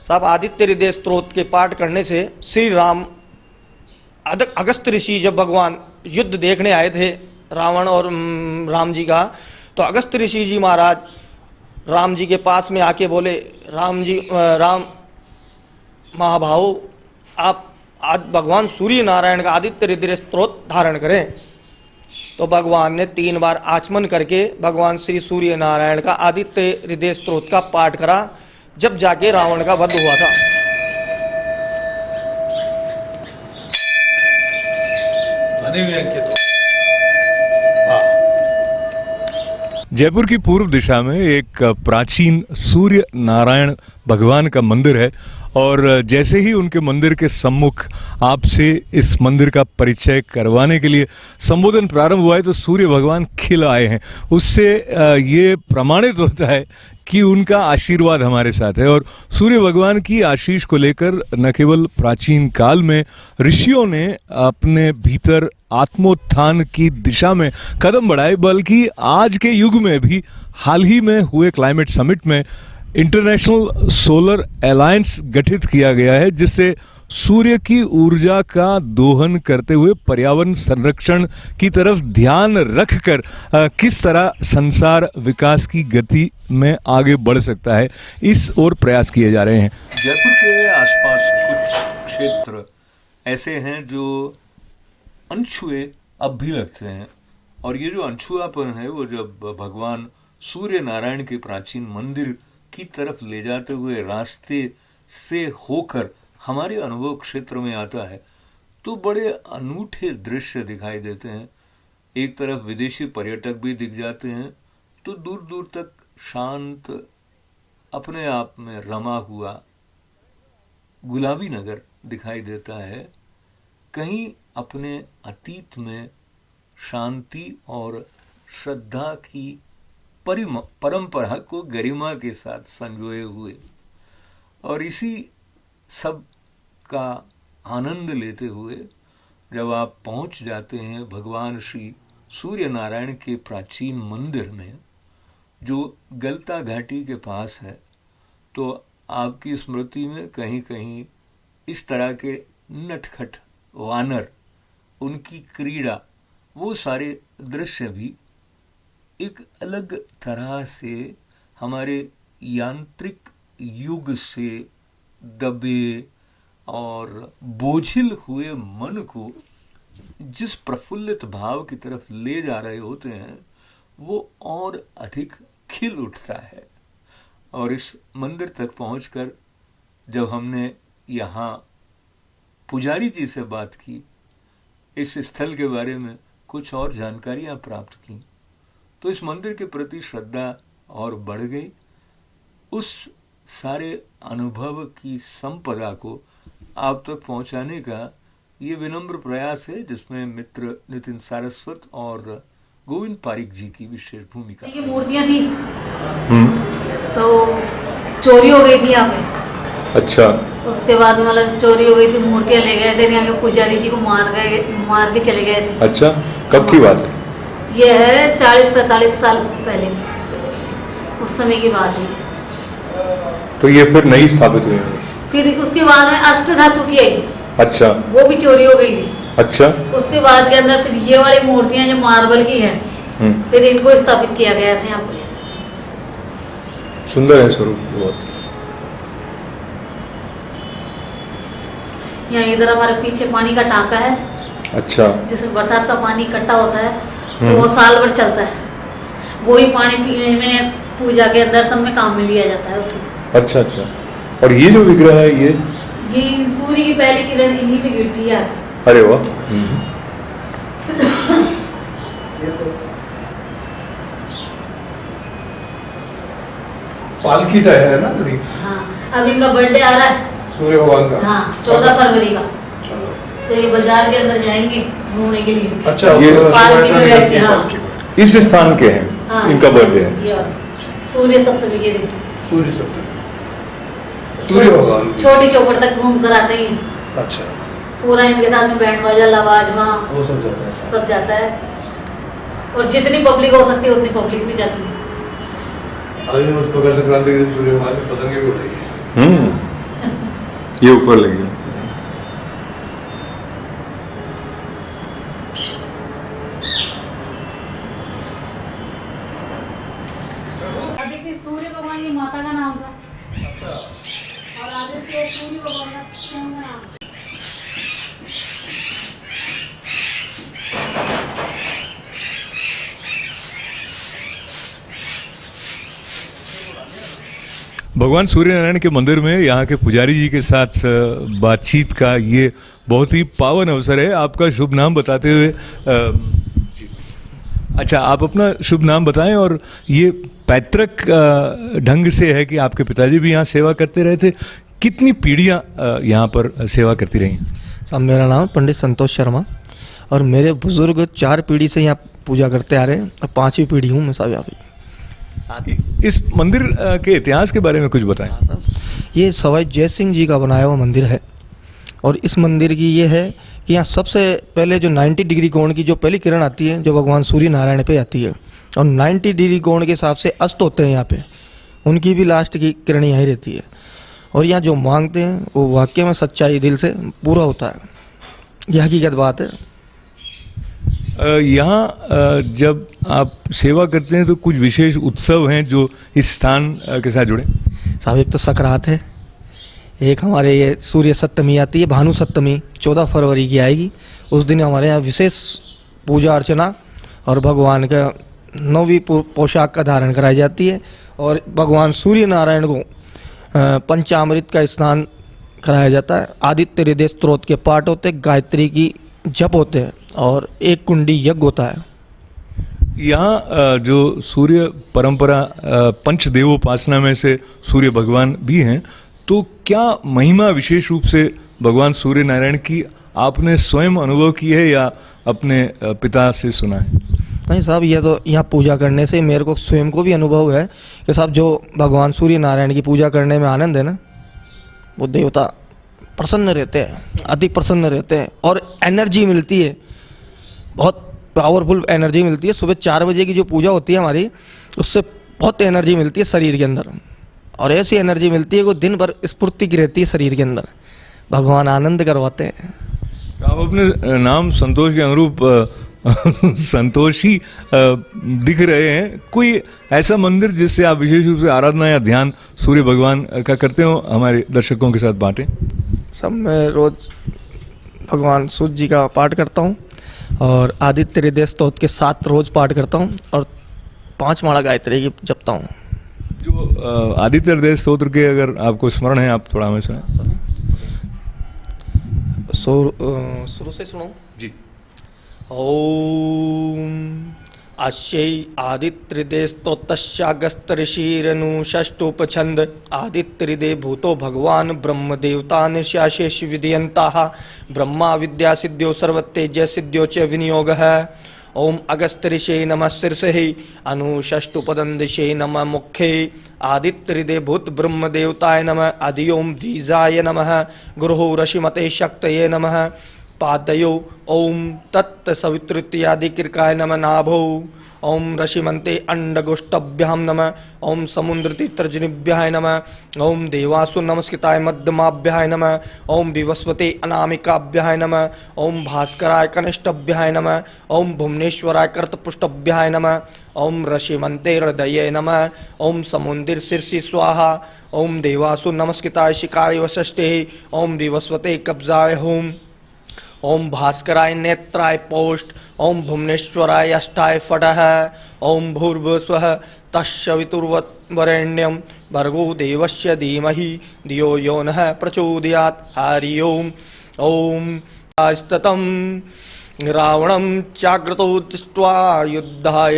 साहब आदित्य हृदय स्तोत्र के पाठ करने से श्री राम अगस्त ऋषि जब भगवान युद्ध देखने आए थे रावण और राम जी का, तो अगस्त ऋषि जी महाराज राम जी के पास में आके बोले, राम महाभाव आप आज भगवान सूर्य नारायण का आदित्य हृदय स्तोत्र धारण करें। तो भगवान ने 3 बार आचमन करके भगवान श्री सूर्य नारायण का आदित्य हृदय स्तोत्र का पाठ करा, जब जाके रावण का वध हुआ था। जयपुर की पूर्व दिशा में एक प्राचीन सूर्य नारायण भगवान का मंदिर है और जैसे ही उनके मंदिर के सम्मुख आपसे इस मंदिर का परिचय करवाने के लिए संबोधन प्रारंभ हुआ है तो सूर्य भगवान खिल आए हैं। उससे ये प्रमाणित होता है कि उनका आशीर्वाद हमारे साथ है और सूर्य भगवान की आशीष को लेकर न केवल प्राचीन काल में ऋषियों ने अपने भीतर आत्मोत्थान की दिशा में कदम बढ़ाए, बल्कि आज के युग में भी हाल ही में हुए क्लाइमेट समिट में इंटरनेशनल सोलर अलायंस गठित किया गया है, जिससे सूर्य की ऊर्जा का दोहन करते हुए पर्यावरण संरक्षण की तरफ ध्यान रखकर किस तरह संसार विकास की गति में आगे बढ़ सकता है, इस ओर प्रयास किए जा रहे हैं। जयपुर के आसपास कुछ क्षेत्र ऐसे हैं जो अनछुए अब भी लगते हैं और ये जो अनछुआपन है वो जब भगवान सूर्य नारायण के प्राचीन मंदिर की तरफ ले जाते हुए रास्ते से होकर हमारे अनुभव क्षेत्र में आता है तो बड़े अनूठे दृश्य दिखाई देते हैं। एक तरफ विदेशी पर्यटक भी दिख जाते हैं तो दूर दूर तक शांत अपने आप में रमा हुआ गुलाबी नगर दिखाई देता है। कहीं अपने अतीत में शांति और श्रद्धा की परंपरा को गरिमा के साथ संजोए हुए और इसी सब का आनंद लेते हुए जब आप पहुंच जाते हैं भगवान श्री सूर्य नारायण के प्राचीन मंदिर में जो गलता घाटी के पास है, तो आपकी स्मृति में कहीं कहीं इस तरह के नटखट वानर, उनकी क्रीड़ा, वो सारे दृश्य भी एक अलग तरह से हमारे यांत्रिक युग से दबे और बोझिल हुए मन को जिस प्रफुल्लित भाव की तरफ ले जा रहे होते हैं वो और अधिक खिल उठता है। और इस मंदिर तक पहुंचकर जब हमने यहाँ पुजारी जी से बात की, इस स्थल के बारे में कुछ और जानकारियां प्राप्त की, तो इस मंदिर के प्रति श्रद्धा और बढ़ गई। उस सारे अनुभव की संपदा को आप तक पहुंचाने का ये विनम्र प्रयास है जिसमें मित्र नितिन सारस्वत और गोविंद पारिक जी की विशेष भूमिका। ये मूर्तियां थी तो चोरी हो गई थी यहाँ पे। अच्छा। उसके बाद मतलब चोरी हो गई थी, मूर्तियां ले गए थे, यहाँ के पुजारी जी को मार के चले गए थे। अच्छा, कब की बात है? ये है 40-45 साल पहले की, उस समय की बात है। तो ये फिर नहीं स्थापित हुई? फिर उसके बाद में अष्ट धातु की आई। अच्छा। वो भी चोरी हो गई थी। अच्छा। उसके बाद के अंदर फिर ये वाली मूर्तियां जो मार्बल की है, फिर इनको स्थापित किया गया था यहाँ पे। सुंदर है स्वरूप बहुत। यहाँ इधर हमारे पीछे पानी का टांका है। अच्छा। जिसमें बरसात का पानी इकट्ठा होता है तो वो साल भर चलता है, वही पानी पीने में, पूजा के अंदर सब में काम में लिया जाता है उसे। अच्छा अच्छा। और ये जो विग्रह है ये सूर्य की पहली किरण इन्हीं पे गिरती है। अरे वाह। पालकी टाइप है ना? हाँ, अब इनका बर्थडे आ रहा है सूर्य भगवान का। हाँ, 14 फरवरी का। तो ये बाजार के अंदर जाएंगे घूमने के लिए। अच्छा, ये पालकी में बैठ के। हाँ, इस स्थान के हैं। हाँ, इनका बर्थडे है सूर्य सप्तमी के दिन। सूर्य सप्तमी, सूर्य भगवान छोटी चौपड़ तक घूम कर आते हैं। अच्छा। पूरा इनके साथ में बैंड बाजा, लवाजमा, वो सब जाता है। सब जाता है और जितनी पब्लिक हो सकती है उतनी पब्लिक भी जाती है। आज उस मकर संक्रांति के दिन सूर्य भगवान ने पतंगे भी उड़ाई है। ये ऊपर लगी है। सूर्य भगवान की माता का नाम था और आदित्य सूर्य भगवान का स्वयं का नाम। भगवान सूर्य नारायण के मंदिर में यहाँ के पुजारी जी के साथ बातचीत का ये बहुत ही पावन अवसर है। आपका शुभ नाम बताते हुए अच्छा, आप अपना शुभ नाम बताएं। और ये पैतृक ढंग से है कि आपके पिताजी भी यहाँ सेवा करते रहे थे, कितनी पीढ़ियाँ यहाँ पर सेवा करती रही? साहब मेरा नाम पंडित संतोष शर्मा और मेरे बुजुर्ग 4 पीढ़ी से यहाँ पूजा करते आ रहे हैं। अब 5वीं पीढ़ी हूँ मैं साहब यहाँ पे। इस मंदिर के इतिहास के बारे में कुछ बताएं। ये सवाई जय सिंह जी का बनाया हुआ मंदिर है और इस मंदिर की ये है कि यहाँ सबसे पहले जो 90 डिग्री कोण की जो पहली किरण आती है जो भगवान सूर्य नारायण पे आती है और 90 डिग्री कोण के हिसाब से अस्त होते हैं यहाँ पे, उनकी भी लास्ट की किरण यहीं रहती है और यहाँ जो मांगते हैं वो वाकई में सच्चाई दिल से पूरा होता है। यह हकीकत बात है। यहाँ जब आप सेवा करते हैं तो कुछ विशेष उत्सव हैं जो इस स्थान के साथ जुड़े? साहब एक तो सकरात है, एक हमारे ये सूर्य सप्तमी आती है, भानु सप्तमी 14 फरवरी की आएगी। उस दिन हमारे यहाँ विशेष पूजा अर्चना और भगवान का 9वीं पोशाक का धारण कराई जाती है और भगवान सूर्य नारायण को पंचामृत का स्नान कराया जाता है। आदित्य हृदय स्तोत्र के पाठ होते, गायत्री की जप होते हैं और एक कुंडी यज्ञ होता है। यहाँ जो सूर्य परंपरा पंचदेवोपासना में से सूर्य भगवान भी हैं, तो क्या महिमा विशेष रूप से भगवान सूर्य नारायण की आपने स्वयं अनुभव की है या अपने पिता से सुना है? नहीं साहब, ये तो यहाँ पूजा करने से मेरे को स्वयं को भी अनुभव है कि साहब जो भगवान सूर्य नारायण की पूजा करने में आनंद है ना, वो देवता प्रसन्न रहते हैं, अति प्रसन्न रहते हैं और एनर्जी मिलती है, बहुत पावरफुल एनर्जी मिलती है। सुबह 4 बजे की जो पूजा होती है हमारी, उससे बहुत एनर्जी मिलती है शरीर के अंदर और ऐसी एनर्जी मिलती है कि दिन भर स्फूर्ति की रहती है शरीर के अंदर। भगवान आनंद करवाते हैं। आप अपने नाम संतोष के अनुरूप संतोषी दिख रहे हैं। कोई ऐसा मंदिर जिससे आप विशेष रूप से आराधना या ध्यान सूर्य भगवान का करते हो, हमारे दर्शकों के साथ बांटें। सब मैं रोज भगवान सूर्य जी का पाठ करता हूँ और आदित्य हृदय स्तोत्र के 7 रोज पाठ करता हूँ और 5 माला गायत्री की जपता हूँ। जो आदित्य हृदय स्तोत्र के अगर आपको स्मरण है, आप थोड़ा हमें सुनाएं। शुरू से सुनो जी। ओम अस्यै आदित्य स्तोत्रस्यागस्त ऋषिरनु षष्ठोपछंद आदित्य हृदय भूतो भगवान ब्रह्म देवता निशाशेष विधीयन्ताः ब्रह्मा विद्या सिद्ध्यो सर्वतेज सिद्ध्यो च विनियोगः। ओम अगस्त ऋषे नमः शीर्षे अनुषष्टुपदंदिशे नमः मुखे आदित्य हृदय भूत ब्रह्म देवताय नमः अधियोम द्विजाय नमः गुरुः ऋषिमते शक्तये नमः पादयो ओम तत्त सवितृत्यादि किरकाय नमः नाभो ओम ऋषिमन्ते अंडगोष्ठभ्याम नमः ओम समुद्रतीतर्जनिभ्याय नमः ओम देवासु नमस्कृताय मध्यमाभ्याय नमः ओम विवस्वते अनामिकाभ्याय नमः ओम भास्कराय कनिष्ठभ्याय नमः ओम भुवनेश्वराय कर्तपुष्टभ्याय नमः ओम ऋषिमन्ते हृदये नमः ओम समुद्र शीर्षि स्वाहा ओम देवासु नमस्कृताय शिकाय वषष्ठे ओम विवस्वते कब्जाय होम ओम भास्कराय नेत्राय पौष्ट ओम भुवनेश्वराय अष्टाय फटः ओम भूर्भुवस्वः तस्सवितुर्वरेण्यं भर्गो देवस्य धीमहि धियो यो नः प्रचोदयात्। हरि ओम। ओम स्ततं रावणं चाग्रतो दृष्ट्वा युद्धाय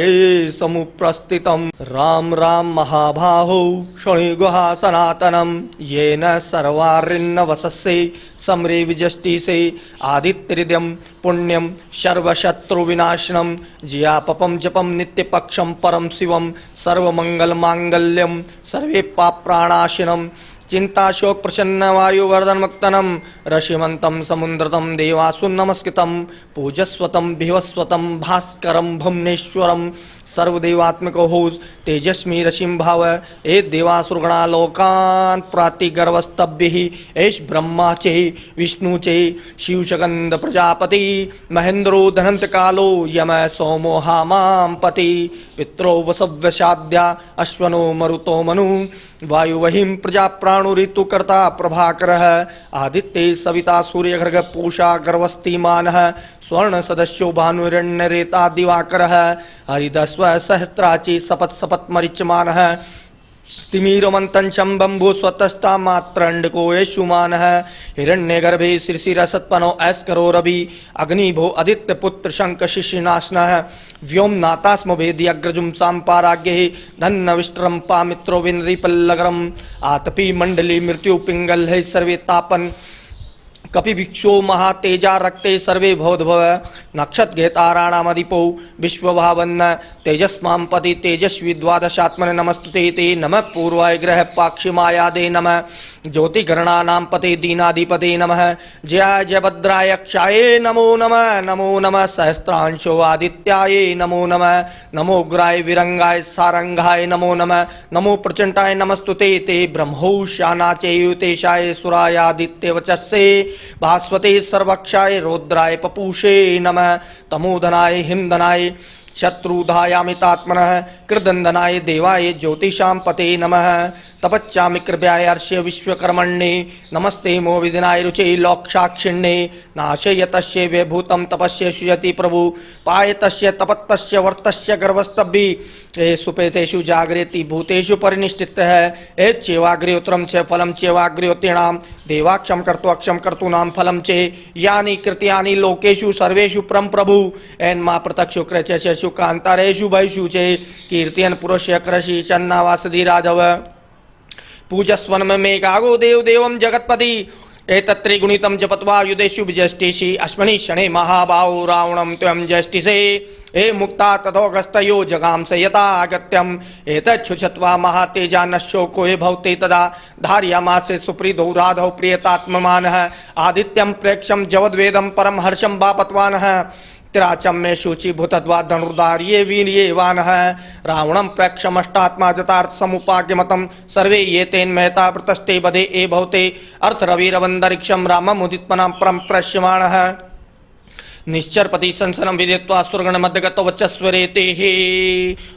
समुप्रस्थितं राम राम महाबाहो शृणुगुहा सनातनं येन सर्वारिन्नवसस्ये समरे विजष्टिसे आदित्य हृदयं पुण्यं सर्वशत्रुविनाशनं जियापपं जपं नित्यपक्षं परं शिवं सर्वमंगलमांगल्यं सर्वे पापप्राणाशिनं चिंताशोक प्रसन्न वायुवर्धन मुक्तनम ऋषिमंतम समुद्रतम देवासु नमस्कृतम पूजस्वतम भिवस्वतम भास्करम भुवनेश्वरम सर्वदेवात्मको होस तेजस्मी रशिम भाव ए देवासुरगणा लोकान प्रातिगर्वस्तभ्यः एष ब्रह्मा चे विष्णु चे शिवशगंध प्रजापति महेंद्रो धनंत कालो यम सोमो हामां पति पित्रो वसव्यसाद्या अश्वनो मरुतो मनु वायुवहिं प्रजा प्राणो ऋतुकर्ता प्रभाकरः आदित्ये सविता सूर्यघर्घ पूषा गर्वस्तिमानः स्वर्ण सदस्यो भानुरण्यरेता दिवाकरः हरिदस्व सहस्राची सपत सपत मरिचमानः तिमीरमंतं शंभंभु स्वतस्ता मात्रंडको यशुमानः हिरण्यगर्भे शिशिरसत्पनो ऐस्करो रवि अग्निभो आदित्य पुत्र शंख शिशिनाशनः व्योमनाथा स्म भेदी अग्रजुम सांपाराग्ये धन्नविष्ट्रम पामित्रो विनरिपल्लगरम आतपी मंडली मृत्यु पिंगल है सर्वे तापन कपि भिक्षो महातेजा रक्ते सर्वे भवद्भव नक्षत्र घेताराणामधिपो विश्वभावन्न तेजस्मां पति तेजस्वी द्वादशात्मने नमस्तुते ते नमः पूर्वाय ग्रह पाक्षिमायादे नमः ज्योतिगणानां पते दीनाधिपते नमः जय जयभद्राय क्षाये नमो नमः सहस्त्रांशो आदित्याय नमो नमः नमो उग्राय विरंगाय सारंगाय नमो नमः नमो प्रचंडाय नमस्तुते ते ब्रह्मोशानाचेयुतेशाय सुराय आदित्य वचस्से भास्वते सर्वक्षाय रौद्राय पपूषे नमः तमोधनाय हिमधनाय शत्रुधायामितात्मनः कृदंदनाय देवाय ज्योतिषां पते नमः तपच्चामि कृपयाय अर्ष्य विश्वकर्मण्ये नमस्ते मो विदिनाय रुचे लोक्षाक्षिण्ये नाशयतस्य व्यभूतं तपस्य सुयति प्रभु पायतस्य तपत्तस्य वर्तस्य गर्भस्तभि ए सुपेतेषु जागरेति भूतेषु परिनिष्ठितः ए चेवाग्र्योत्रं च फलं चेवाग्र्योतिणां देवाक्षं कर्तुअक्षं कर्तूनां फलं चे यानि कृत्यानि लोकेषु सर्वेषु परं प्रभु एन्मा प्रत्यक्षो क्रचेषु कांतारेषु भयषु चे कीर्तयन् पुरुषय कृषि चन्नावासदि राघव पूजस्वनम मेघागो देव देवं जगत्पति एतत्रिगुणितं जपत्वा युधेषु विजष्टिषि अश्वनि शणे महाबाहो रावणं त्वं जष्टिसे ए मुक्ता तथोगस्तयो जगांस यथा आगत्यम एतच्छुचत्वा महातेजा नश्यो कोये भवते तदा धार्यामासे सुप्रीदो राधौ प्रियतात्ममानः आदित्यं प्रेक्षं जवद्वेदं परम हर्षं वापत्वानः तिराचम में शुचि भूतद्वा धनुर्धार्ये वीर्ये वानः रावणं प्रेक्षमष्टात्मा जतार्थ समुपाग्यमतं सर्वे ये तेन महता प्रतस्ते बधे ए भवते अर्थरविरवंदरिक्षं रामम् उदित्मनां परं प्रश्यमाणः निश्चरपति संसनं विदित्वा सुरगण मध्यगतो वचस्वरेते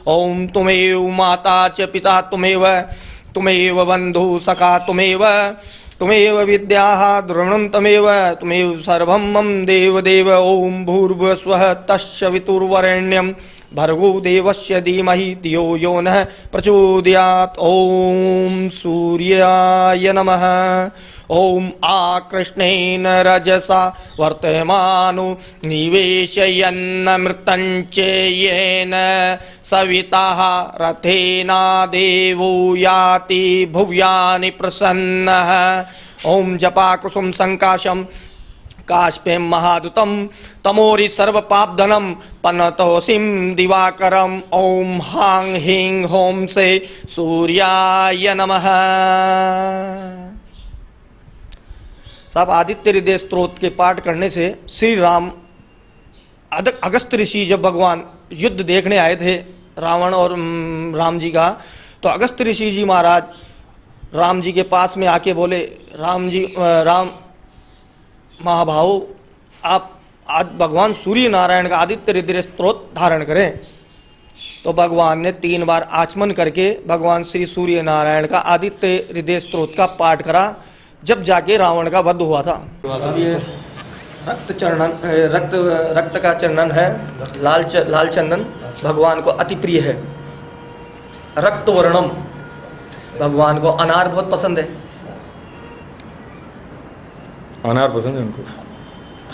ओम तुमेव माता च पिता तुमेव बंधु सखा तुमेव विद्याः द्रोणं तुमेव सर्वं मम देव ओम भूर्भुवस्वः तस्य वितुर्वरेण्यं भर्गो देवस्य धीमहि धियो यो नः प्रचोदयात् ओम सूर्याय नमः ओम आकृष्णेन रजसा वर्तमानो निवेशयन्नमृतं चेयेन सविताः रथेना देवो याति भुव्यानि प्रसन्नः ओम जपाकुसुम संकाशम काश्पें महादुतं तमोरि सर्वपापधनं पनतोसिं दिवाकरम ओम हां हीं होम से सूर्याय नमः। साहब आदित्य हृदय स्त्रोत के पाठ करने से श्री राम अगस्त ऋषि जब भगवान युद्ध देखने आए थे रावण और राम जी का, तो अगस्त ऋषि जी महाराज राम जी के पास में आके बोले, राम महाभाव आप आज भगवान सूर्य नारायण का आदित्य हृदय स्त्रोत धारण करें। तो भगवान ने 3 बार आचमन करके भगवान श्री सूर्य नारायण का आदित्य हृदय स्त्रोत का पाठ करा, जब जाके रावण का वध हुआ था। अब ये रक्त का चंदन है, लाल चंदन भगवान को अति प्रिय है। रक्त वर्णम, भगवान को अनार बहुत पसंद है। अनार पसंद है उनको?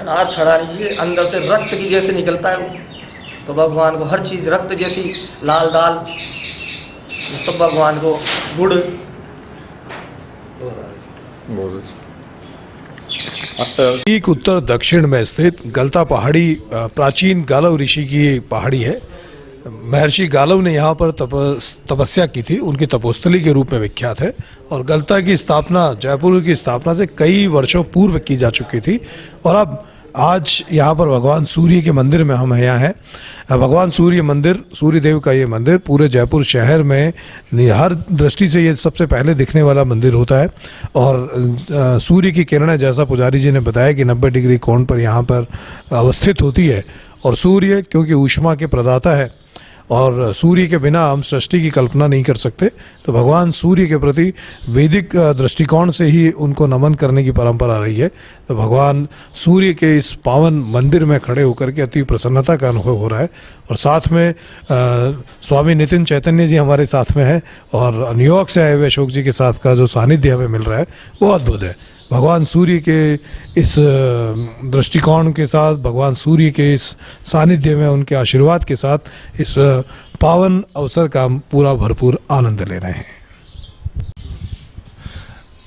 अनार छड़ा लीजिए, अंदर से रक्त की जैसे निकलता है, तो भगवान को हर चीज रक्त जैसी, लाल दाल सब भगवान को, गुड़। ठीक उत्तर दक्षिण में स्थित गलता पहाड़ी प्राचीन गालव ऋषि की पहाड़ी है। महर्षि गालव ने यहाँ पर तपस्या की थी, उनकी तपोस्थली के रूप में विख्यात है। और गलता की स्थापना, जयपुर की स्थापना से कई वर्षों पूर्व की जा चुकी थी। और अब आज यहाँ पर भगवान सूर्य के मंदिर में हम यहाँ हैं। भगवान सूर्य मंदिर, सूर्य देव का ये मंदिर पूरे जयपुर शहर में हर दृष्टि से ये सबसे पहले दिखने वाला मंदिर होता है। और सूर्य की किरणें, जैसा पुजारी जी ने बताया कि 90 डिग्री कोण पर यहाँ पर अवस्थित होती है। और सूर्य क्योंकि ऊष्मा के प्रदाता है और सूर्य के बिना हम सृष्टि की कल्पना नहीं कर सकते, तो भगवान सूर्य के प्रति वैदिक दृष्टिकोण से ही उनको नमन करने की परंपरा रही है। तो भगवान सूर्य के इस पावन मंदिर में खड़े होकर के अति प्रसन्नता का अनुभव हो रहा है। और साथ में स्वामी नितिन चैतन्य जी हमारे साथ में है और न्यूयॉर्क से आए हुए अशोक जी के साथ का जो सानिध्य हमें मिल रहा है वो अद्भुत है। भगवान सूर्य के इस दृष्टिकोण के साथ, भगवान सूर्य के इस सानिध्य में, उनके आशीर्वाद के साथ इस पावन अवसर का हम पूरा भरपूर आनंद ले रहे हैं।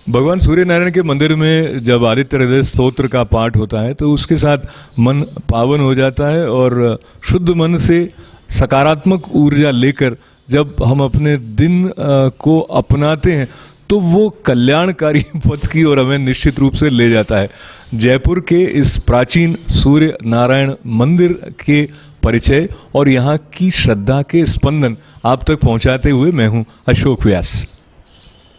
भगवान सूर्य नारायण के मंदिर में जब आदित्य हृदय स्तोत्र का पाठ होता है तो उसके साथ मन पावन हो जाता है और शुद्ध मन से सकारात्मक ऊर्जा लेकर जब हम अपने दिन को अपनाते हैं तो वो कल्याणकारी पथ की ओर हमें निश्चित रूप से ले जाता है। जयपुर के इस प्राचीन सूर्य नारायण मंदिर के परिचय और यहाँ की श्रद्धा के स्पंदन आप तक पहुँचाते हुए मैं हूँ अशोक व्यास।